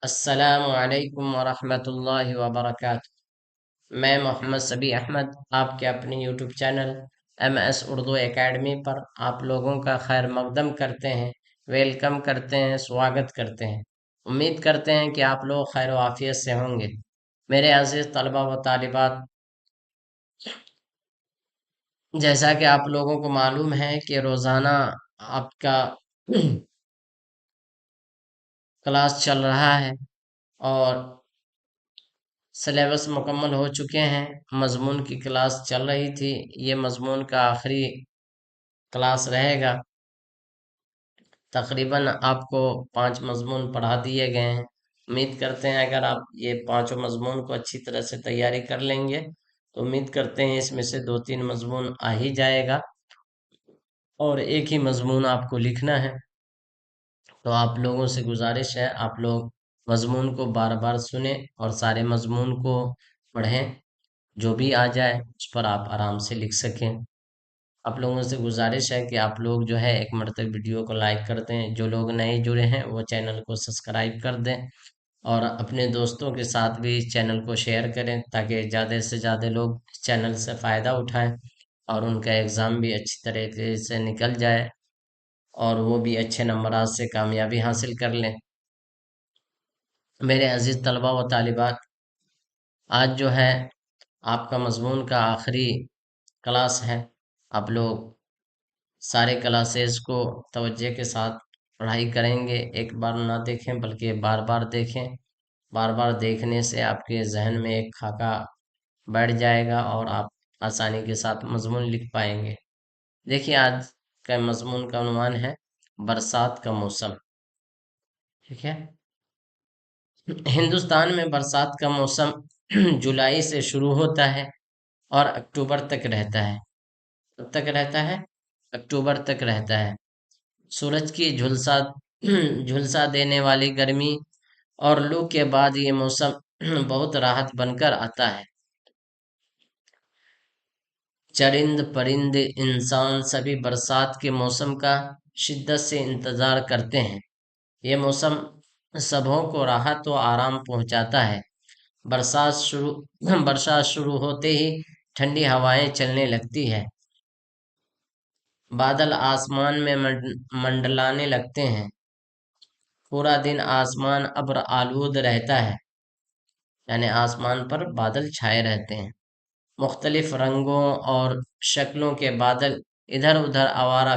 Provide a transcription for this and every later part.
السلام علیکم ورحمۃ اللہ وبرکاتہ۔ میں محمد سبی احمد آپ کے اپنے YouTube channel MS Urdu academy پر آپ لوگوں کا خیر مقدم کرتے ہیں، ویلکم کرتے ہیں، سواگت کرتے ہیں۔ امید کرتے ہیں کہ آپ لوگ خیر و عافیت سے ہوں گے۔ میرے عزیز طلبہ و طالبات، جیسا کہ آپ لوگوں کو معلوم ہے کہ روزانہ آپ کا کلاس چل رہا ہے اور سلیبس مکمل ہو چکے ہیں۔ مضمون کی کلاس چل رہی تھی، یہ مضمون کا آخری کلاس رہے گا۔ تقریباً آپ کو 5 مضمون پڑھا دیے گئے ہیں۔ امید کرتے ہیں اگر آپ یہ 5 مضمون کو اچھی طرح سے تیاری کر لیں گے تو امید کرتے ہیں اس میں سے 2-3 مضمون آ ہی جائے گا، اور ایک ہی مضمون آپ کو لکھنا ہے۔ تو آپ لوگوں سے گزارش ہے آپ لوگ مضمون کو بار بار سنیں اور سارے مضمون کو پڑھیں، جو بھی آ جائے اس پر آپ آرام سے لکھ سکیں۔ آپ لوگوں سے گزارش ہے کہ آپ لوگ جو ہے ایک مرتبہ ویڈیو کو لائک کر دیں، جو لوگ نئے جڑے ہیں وہ چینل کو سبسکرائب کر دیں، اور اپنے دوستوں کے ساتھ بھی اس چینل کو شیئر کریں تاکہ زیادہ سے زیادہ لوگ اس چینل سے فائدہ اٹھائیں اور ان کا ایگزام بھی اچھی طریقے سے نکل جائے اور وہ بھی اچھے نمبرات سے کامیابی حاصل کر لیں۔ میرے عزیز طلبہ و طالبات، آج جو ہے آپ کا مضمون کا آخری کلاس ہے۔ آپ لوگ سارے کلاسز کو توجہ کے ساتھ پڑھائی کریں گے، ایک بار نہ دیکھیں بلکہ بار بار دیکھیں۔ بار بار دیکھنے سے آپ کے ذہن میں ایک خاکہ بیٹھ جائے گا اور آپ آسانی کے ساتھ مضمون لکھ پائیں گے۔ دیکھیے، آج کا مضمون کا عنوان ہے برسات کا موسم۔ ٹھیک ہے، ہندوستان میں برسات کا موسم جولائی سے شروع ہوتا ہے اور اکتوبر تک رہتا ہے۔ کب تک رہتا ہے؟ اکتوبر تک رہتا ہے۔ سورج کی جھلسا دینے والی گرمی اور لو کے بعد یہ موسم بہت راحت بن کر آتا ہے۔ چرند پرند انسان سبھی برسات کے موسم کا شدت سے انتظار کرتے ہیں۔ یہ موسم سبھوں کو راحت و آرام پہنچاتا ہے۔ برسات شروع ہوتے ہی ٹھنڈی ہوائیں چلنے لگتی ہے، بادل آسمان میں منڈلانے لگتے ہیں، پورا دن آسمان ابر آلود رہتا ہے، یعنی آسمان پر بادل چھائے رہتے ہیں۔ مختلف رنگوں اور شکلوں کے بادل ادھر ادھر آوارہ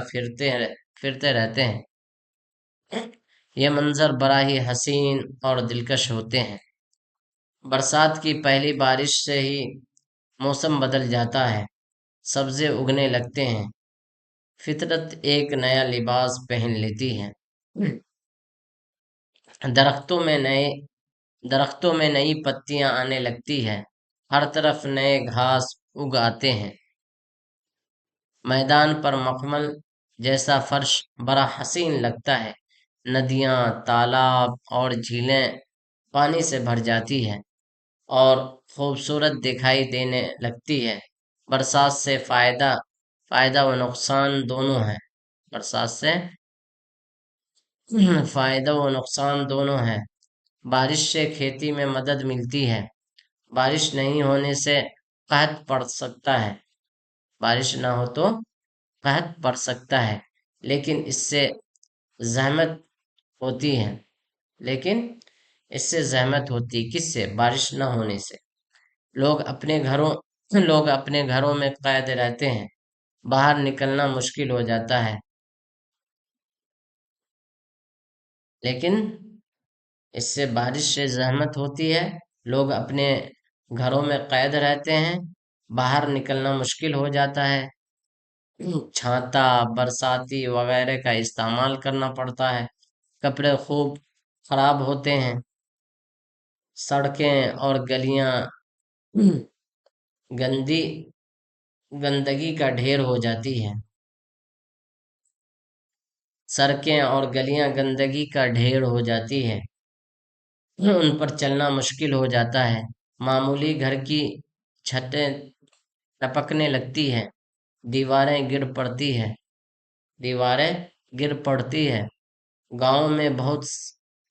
پھرتے رہتے ہیں۔ یہ منظر بڑا ہی حسین اور دلکش ہوتے ہیں۔ برسات کی پہلی بارش سے ہی موسم بدل جاتا ہے، سبزے اگنے لگتے ہیں، فطرت ایک نیا لباس پہن لیتی ہے۔ درختوں میں نئی پتیاں آنے لگتی ہیں، ہر طرف نئے گھاس اگ آتے ہیں۔ میدان پر مخمل جیسا فرش بڑا حسین لگتا ہے۔ ندیاں، تالاب اور جھیلیں پانی سے بھر جاتی ہیں اور خوبصورت دکھائی دینے لگتی ہے۔ برسات سے فائدہ و نقصان دونوں ہیں۔ برسات سے فائدہ و نقصان دونوں ہیں۔ بارش سے کھیتی میں مدد ملتی ہے۔ بارش نہیں ہونے سے قحط پڑ سکتا ہے۔ بارش نہ ہو تو قحط پڑ سکتا ہے، لیکن اس سے زحمت ہوتی ہے۔ کس سے؟ بارش نہ ہونے سے لوگ اپنے گھروں میں قید رہتے ہیں، باہر نکلنا مشکل ہو جاتا ہے۔ لیکن اس سے بارش سے زحمت ہوتی ہے، لوگ اپنے گھروں میں قید رہتے ہیں، باہر نکلنا مشکل ہو جاتا ہے۔ چھاتا، برساتی وغیرہ کا استعمال کرنا پڑتا ہے۔ کپڑے خوب خراب ہوتے ہیں۔ سڑکیں اور گلیاں گندگی کا ڈھیر ہو جاتی ہیں۔ سڑکیں اور گلیاں گندگی کا ڈھیر ہو جاتی ہے، ان پر چلنا مشکل ہو جاتا ہے۔ معمولی گھر کی چھتیں ٹپکنے لگتی ہیں، دیواریں گر پڑتی ہے۔ گاؤں میں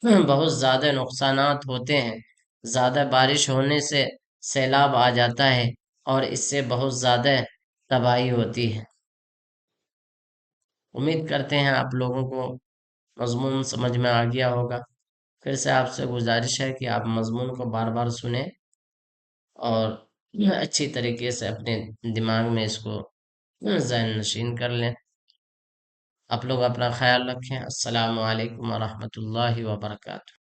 بہت زیادہ نقصانات ہوتے ہیں۔ زیادہ بارش ہونے سے سیلاب آ جاتا ہے اور اس سے بہت زیادہ تباہی ہوتی ہے۔ امید کرتے ہیں آپ لوگوں کو مضمون سمجھ میں آ گیا ہوگا۔ پھر سے آپ سے گزارش ہے کہ آپ مضمون کو بار بار سنیں اور اچھی طریقے سے اپنے دماغ میں اس کو ذہن نشین کر لیں۔ آپ لوگ اپنا خیال رکھیں۔ السلام علیکم ورحمۃ اللہ وبرکاتہ۔